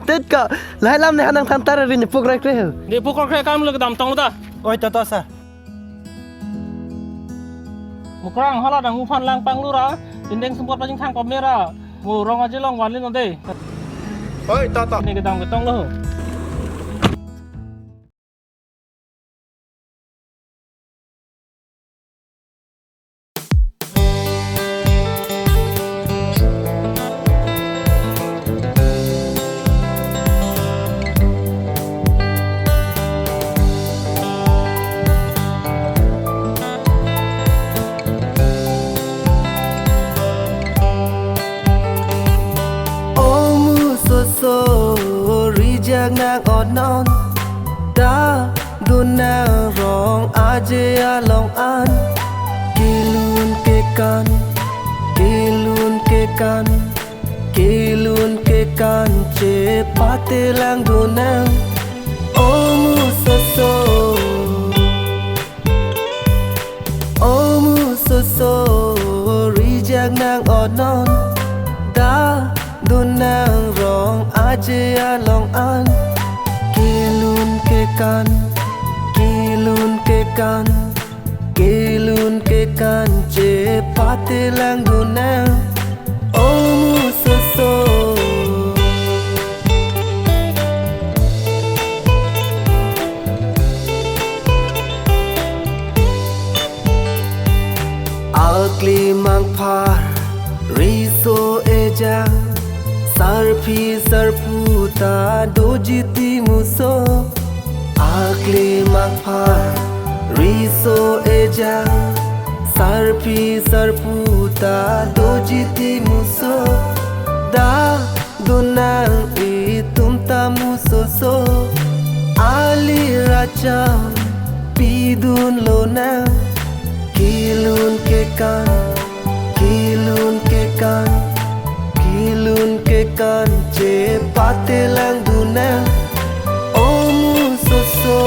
Tết cậu lại làm này đang tham ta rin phục rạch đấy. Ni pukul kaya kamu lagi dam tong ta. Ôi to sa. Mukrang hala dang ufan lang pang lura. Indeng sempat pajing thang kamera. Ngurong aja long walin nanti. Ôi to. Ni gedang getong loh. Nang onon da dunang rong aje along an kilun ke kan che pate lang dunang omu so rijak nang onon da dunang rong aje along an kilun ke kan che pate lang dunang omu so akli mang par riso eja sarpu ta dojiti muso akli mang par riso eja sarpu ta dojiti muso da dunang itum tamu so ali raja pidun lona kilun ke kan che pate lang dunang omu so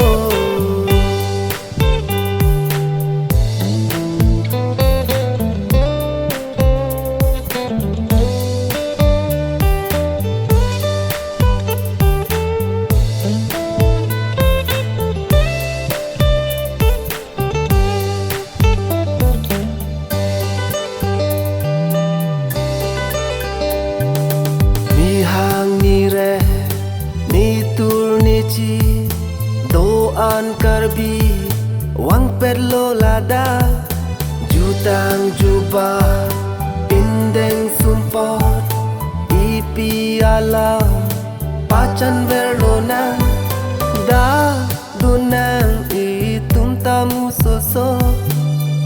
doan karbi wang perlo lada jutang juba pindeng sumpot ipi alam pacan verlona da dunang itum tamu soso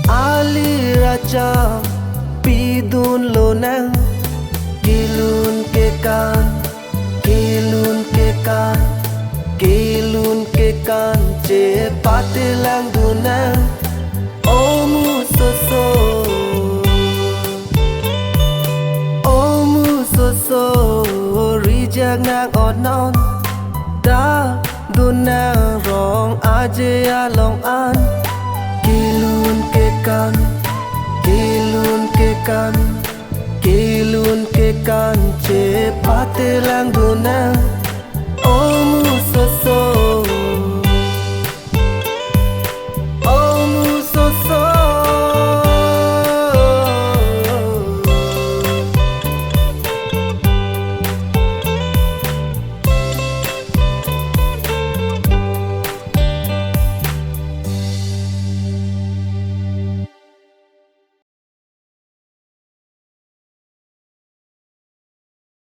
ali raja pidun lonang kilun ke kan che pate lang dunang omu so rijak nang onon da dunang rong aje along an kilun ke kan che pate lang dunang omu so